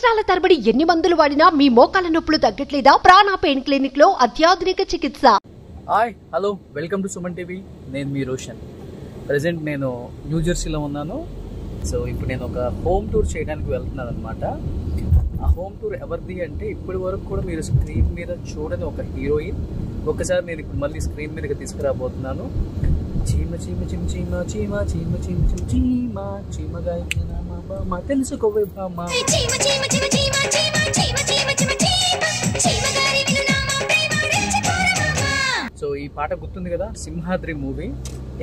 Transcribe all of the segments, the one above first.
సంవత్సరాల తరబడి ఎన్ని మందులు వాడినా మీ మోకాల నొప్పులు తగ్గట్లేదా? ప్రాణ పెయిన్ క్లినిక్ లో అత్యాధునిక చికిత్స. Hi hello welcome to Suman TV. నేను మీ రోషన్. ప్రజెంట్ నేను న్యూ జెర్సీలో ఉన్నాను. సో ఇప్పుడు నేను ఒక హోమ్ టూర్ చేయడానికి వెళ్తున్నాను అనమాట. ఆ హోమ్ టూర్ ఎవరిది అంటే ఇప్పటి వరకు కూడా మీరు స్క్రీన్ మీద చూడని ఒక హీరోయిన్ ఒకసారి నేను ఇప్పుడు మళ్ళీ స్క్రీన్ మీదకి తీసుకురాబోతున్నాను. చీమ చీమ చిమ చీమ చీమ చీమ చీమ చీమ చీమ చీమగా మా తెలుసుకోవే బామ్మ. సో ఈ పాట గుర్తుంది కదా, సింహాద్రి మూవీ.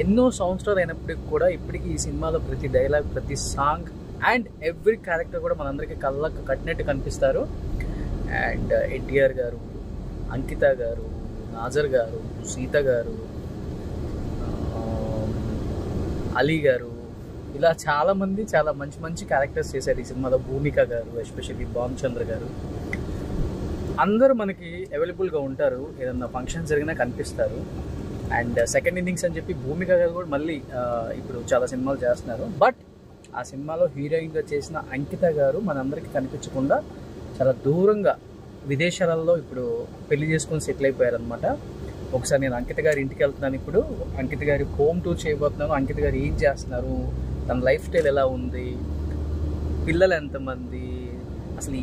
ఎన్నో సంవత్సరాలు అయినప్పటికి కూడా ఇప్పటికీ ఈ సినిమాలో ప్రతి డైలాగ్, ప్రతి సాంగ్ అండ్ ఎవ్రీ క్యారెక్టర్ కూడా మనందరికీ కళ్ళకు కట్టినట్టు కనిపిస్తారు. అండ్ ఎన్టీఆర్ గారు, అంకిత గారు, నాజర్ గారు, సీత గారు, అలీ గారు, ఇలా చాలామంది చాలా మంచి మంచి క్యారెక్టర్స్ చేశారు ఈ సినిమాలో. భూమిక గారు, ఎస్పెషల్లీ భానుచంద్ర గారు, అందరూ మనకి అవైలబుల్గా ఉంటారు. ఏదన్నా ఫంక్షన్ జరిగినా కనిపిస్తారు. అండ్ సెకండ్ ఇన్నింగ్స్ అని చెప్పి భూమిక గారు కూడా మళ్ళీ ఇప్పుడు చాలా సినిమాలు చేస్తున్నారు. బట్ ఆ సినిమాలో హీరోయిన్గా చేసిన అంకిత గారు మనందరికీ కనిపించకుండా చాలా దూరంగా విదేశాలలో ఇప్పుడు పెళ్లి చేసుకొని సెటిల్ అయిపోయారనమాట. ఒకసారి నేను అంకిత గారి ఇంటికి వెళ్తున్నాను. ఇప్పుడు అంకిత గారి హోమ్ టూర్ చేయబోతున్నాను. అంకిత గారు ఏం చేస్తున్నారు, తన లైఫ్ స్టైల్ ఎలా ఉంది, పిల్లలు ఎంతమంది, అసలు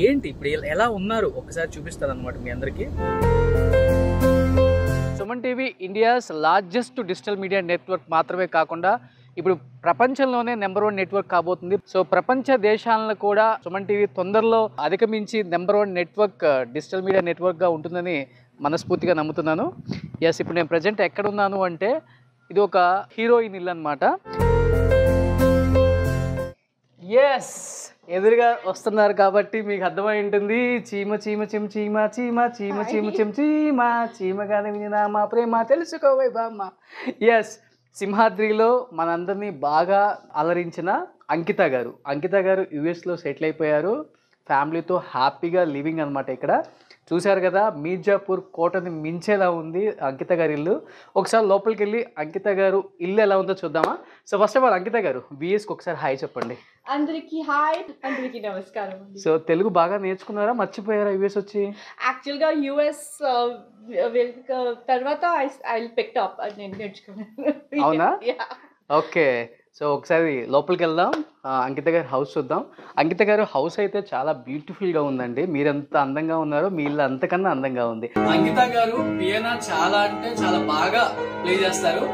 ఏంటి, ఇప్పుడు ఎలా ఉన్నారు ఒకసారి చూపిస్తాను అనమాట మీ అందరికీ. Suman TV India's largest digital media network మాత్రమే కాకుండా ఇప్పుడు ప్రపంచంలోనే నెంబర్ 1 నెట్వర్క్ కాబోతుంది. సో ప్రపంచ దేశాలను కూడా సుమన్ టీవీ తొందరలో అధిగమించి నెంబర్ 1 నెట్వర్క్, డిజిటల్ మీడియా నెట్వర్క్గా ఉంటుందని మనస్ఫూర్తిగా నమ్ముతున్నాను. ఎస్, ఇప్పుడు నేను ప్రజెంట్ ఎక్కడున్నాను అంటే ఇది ఒక హీరోయిన్ ఇల్లు అనమాట. ఎస్, ఎదురుగా వస్తున్నారు కాబట్టి మీకు అర్థమై ఉంటుంది. చీమ చీమ చిమ చీమ చీమ చీమ చీమ చిమ చీమ చీమగానే వినినా మా ప్రేమ తెలుసుకోవే బామ్మ. ఎస్, సింహాద్రిలో మనందరినీ బాగా అలరించిన అంకిత గారు. అంకిత గారు యుఎస్లో సెటిల్ అయిపోయారు. ఫ్యామిలీతో హ్యాపీగా లివింగ్ అనమాట. ఇక్కడ చూశారు కదా, మీర్జాపూర్ కోటని మించేలా ఉంది అంకిత గారి ఇల్లు. ఒకసారి లోపలికి వెళ్ళి అంకిత గారు ఇల్లు ఎలా ఉందో చూద్దామా? సో ఫస్ట్ ఆఫ్ ఆల్ అంకిత గారు విఎస్కి ఒకసారి హాయ్ చెప్పండి. అందరికి హాయ్, అందరికి నమస్కారం. సో తెలుగు బాగా నేర్చుకున్నారా, మర్చిపోయారా యుఎస్ వచ్చి? యాక్చువల్గా యుఎస్ తర్వాత ఐ పిక్ అప్ నేను నేర్చుకున్నాను. అవునా? ఓకే, సో ఒకసారి లోపలికి వెళ్దాం. అంకిత గారి హౌస్ చూద్దాం. అంకిత గారు హౌస్ అయితే చాలా బ్యూటిఫుల్గా ఉందండి. మీరెంత అందంగా ఉన్నారో మీ ఇల్లు అంతకన్నా అందంగా ఉంది. అంకిత గారు పియానో చాలా అంటే చాలా బాగా ప్లే చేస్తారు.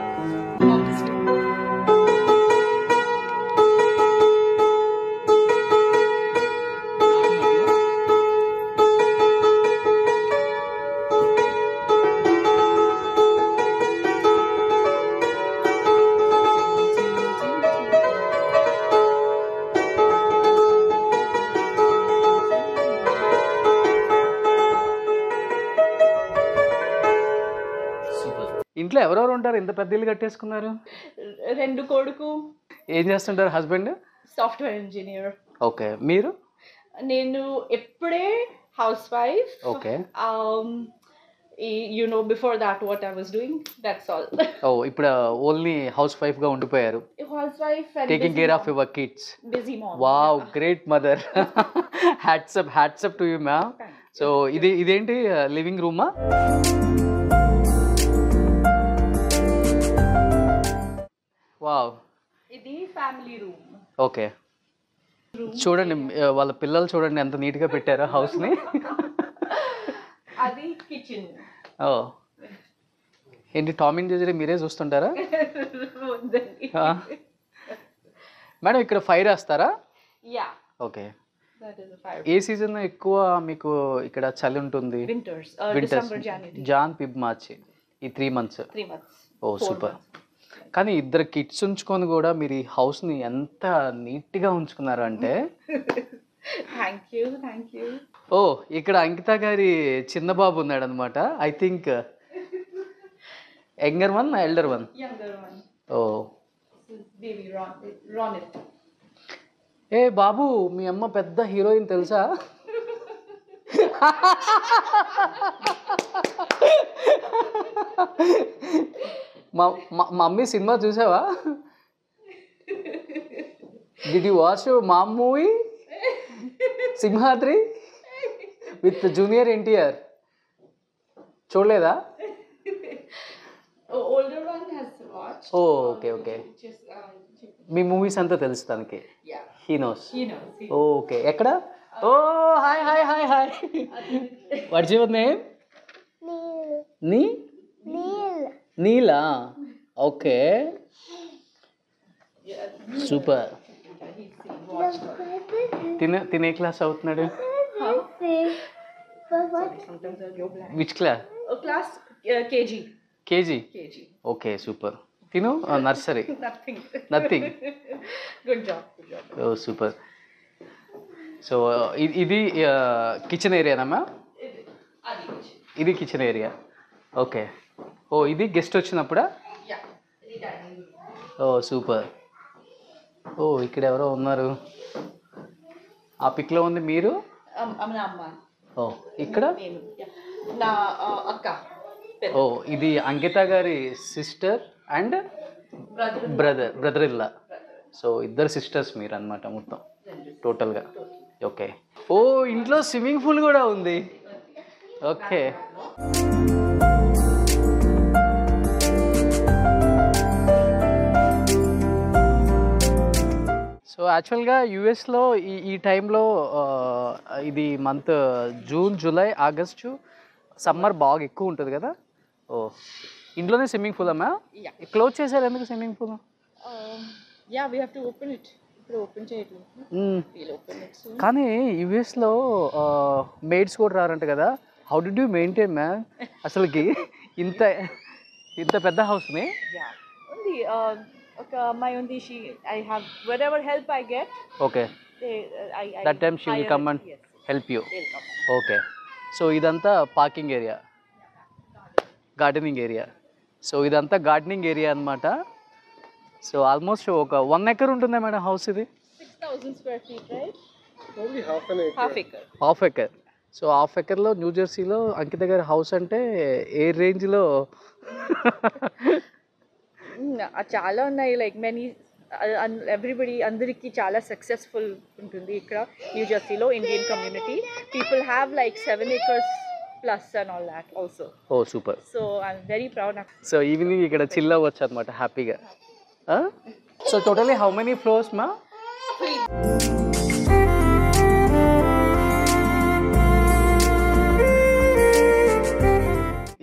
ఇంట్లో ఎవరెవరు ఉంటారు? ఇంత పెద్ద ఇల్లు కట్టేసుకున్నారు. 2 కొడుకు. ఏం చేస్తుంటారు హస్బెండ్? Software engineer. ఓకే, మీరు? నేను ఎప్పుడే house wife. Okay. You know, before that what I was doing, that's all. Oh, ఇప్పుడు ఓన్లీ హౌస్ వైఫ్ గా ఉండిపోయారు. House wife and taking care of your kids. Busy mom. Wow, great mother. hats up to you ma'am. So ఇదేంటి living రూమా? Wow, ఇది family room. Okay, చూడండి వాళ్ళ పిల్లలు చూడండి ఎంత నీట్ గా పెట్టారో హౌస్ ని. అది కిచెన్. ఓ, ఏంటి టామ్ అండ్ జెర్రీ మీరే చూస్తుంటారా? మేడం ఇక్కడ ఫైర్ వేస్తారా? యా. ఓకే, ఏ సీజన్ ఎక్కువ మీకు ఇక్కడ చలి ఉంటుంది? వింటర్స్, జాన్ ఫిబ్ మార్చ్, ఈ 3 months. ఓ సూపర్. కానీ 2 kids ఉంచుకొని కూడా మీరు ఈ హౌస్ని ఎంత నీట్గా ఉంచుకున్నారు అంటే. Thank you. ఓ, ఇక్కడ అంకిత గారి చిన్న బాబు ఉన్నాడు అనమాట. I think younger one, elder one? ఓ, ఏ బాబు, మీ అమ్మ పెద్ద హీరోయిన్ తెలుసా? మమ్మీ సినిమా చూసావా? Did you watch your mom movie? Simhadri with junior NTR చూడలేదా? Older one has watched. Okay okay. Just, మీ మూవీస్ అంతా తెలుసు తనకి. yeah, he knows. he knows. Okay. ఎక్కడ? ఓ hi hi hi hi. What's your name? నీ నీలా. Okay super. తినే క్లాస్ అవుతున్నాడు? Sometimes I'll go blank. Which class? Class KG. KG. KG. Okay super. తిను nursery. Nothing. Nothing. Good job. Good job. ఓ super. So ఇది kitchen ఏరియానమ్మా? Adi. ఇది kitchen area. Okay. ఓ ఇది గెస్ట్ వచ్చినప్పుడా? Yeah. Adi dining room. ఓ super. ఓ ఇక్కడ ఎవరో ఉన్నారు. ఆ పిక్లో ఉంది మీరు? Amna amma. ఓ ఇక్కడ? Nenu. Yeah. Na akka. ఓ ఇది అంకిత గారి సిస్టర్ అండ్ బ్రదర్ ఇల్లా. సో ఇద్దరు సిస్టర్స్ మీరు అన్నమాట మొత్తం టోటల్గా. ఓకే. ఓ ఇంట్లో స్విమ్మింగ్ పూల్ కూడా ఉంది. ఓకే. సో యాక్చువల్గా యూఎస్లో ఈ టైంలో ఇది month June July August summer బాగా ఎక్కువ ఉంటుంది కదా. ఓ ఇంట్లోనే స్విమ్మింగ్ పూల్ అమ్మా? క్లోజ్ చేశారు ఎందుకు swimming pool? Yeah, we have to open it. Open చేయట్లేదు. We'll open it soon. కానీ యూఎస్లో మేడ్స్ కూడా రారంట కదా. How did you maintain ma'am అసలుకి ఇంత పెద్ద హౌస్ని? Yeah. Only okay, my only I have whatever help I get. Okay. That time she will come and help you. They'll come. Okay. So ఇదంతా parking area, gardening area. So ఇదంతా gardening area అన్నమాట. So almost ఒక 1 acre ఉంటుందా madam house ఇది? 6,000 square feet, right? Only half an acre. Half acre. Half acre. So half ఎకర్లో న్యూజెర్సీలో అంకిత గారి house అంటే ఏ రేంజ్లో? చాలా ఉన్నాయి. లైక్ మెనీ ఎవ్రీబడి అందరికీ చాలా సక్సెస్ఫుల్ ఉంటుంది ఇక్కడ న్యూ జెర్సీలో. Indian community people have like 7 acres plus and all that also. ఓ super. So I'm very proud of. So evening ఇక్కడ చిల్ అవ్వచ్చు అనమాట హ్యాపీగా. So totally how many floors మా?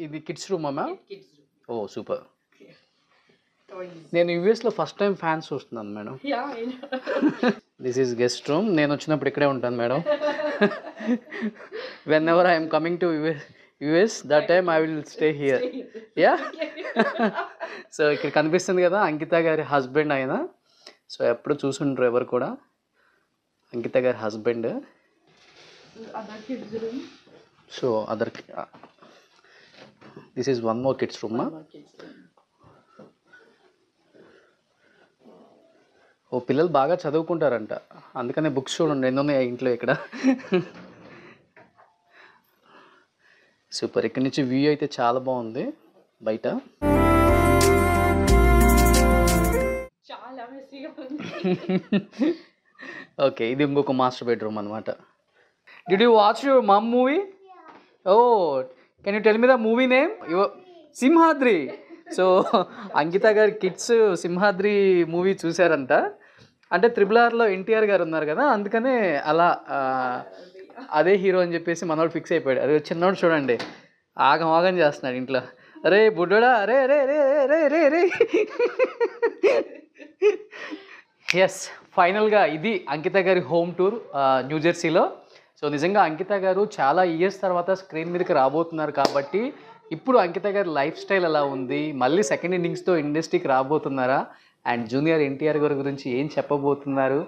ఇది కిడ్స్ రూమ్ అమ్మా? ఓ సూపర్. నేను యూఎస్లో ఫస్ట్ టైం ఫ్యాన్స్ చూస్తున్నాను madam. This is guest room. నేను వచ్చినప్పుడు ఇక్కడే ఉంటాను madam. Whenever I'm coming to US that time I will stay here. Yeah. So ఇక్కడ కనిపిస్తుంది కదా అంకిత గారి హస్బెండ్ ఆయన. సో ఎప్పుడు చూసుంటారు ఎవరు కూడా. అంకిత గారి husband. So other this is one more kids room. ఓ పిల్లలు బాగా చదువుకుంటారంట, అందుకనే బుక్స్ చూడండి ఎన్ని ఉన్నాయి ఇంట్లో ఇక్కడ. సూపర్. ఇక్కడ నుంచి వ్యూ అయితే చాలా బాగుంది బయట. చాలా మెస్సీగా ఉంది. ఓకే. ఇది ఇంకొక మాస్టర్ బెడ్రూమ్ అనమాట. Did you watch your mum movie? ఓ can you tell me the movie name? Simhadri. So Ankita గారి కిడ్స్ సింహాద్రి మూవీ చూసారంట. అంటే RRRలో ఎన్టీఆర్ గారు ఉన్నారు కదా, అందుకనే అలా అదే హీరో అని చెప్పేసి మనోడు ఫిక్స్ అయిపోయాడు. అదే చిన్నోడు చూడండి ఆగం ఆగం చేస్తున్నాడు ఇంట్లో. అరే బుడ్డోడా, అరే రే రే రే రే రే. ఎస్, ఫైనల్గా ఇది అంకిత గారి హోమ్ టూర్ న్యూజెర్సీలో. సో నిజంగా అంకిత గారు చాలా ఇయర్స్ తర్వాత స్క్రీన్ మీదకి రాబోతున్నారు కాబట్టి ఇప్పుడు అంకిత గారి లైఫ్ స్టైల్ ఎలా ఉంది, మళ్ళీ సెకండ్ ఇన్నింగ్స్తో ఇండస్ట్రీకి రాబోతున్నారా, అండ్ జూనియర్ ఎన్టీఆర్ గారి గురించి ఏం చెప్పబోతున్నారు.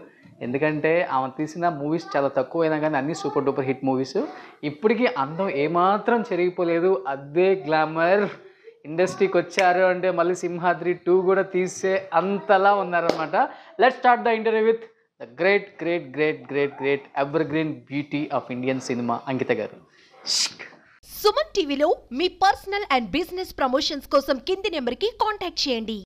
ఎందుకంటే ఆమె తీసిన మూవీస్ చాలా తక్కువైనా కానీ అన్నీ సూపర్ డూపర్ హిట్ మూవీస్. ఇప్పటికీ అందం ఏమాత్రం చెరిగిపోలేదు, అదే గ్లామర్. ఇండస్ట్రీకి వచ్చారు అంటే మళ్ళీ సింహాద్రి 2 కూడా తీసే అంతలా ఉన్నారనమాట. Let's start the interview with the great great great great great evergreen beauty of Indian cinema Ankita గారు. సుమన్ టీవీలో మీ పర్సనల్ అండ్ బిజినెస్ ప్రమోషన్స్ కోసం కింది నెంబర్కి కాంటాక్ట్ చేయండి.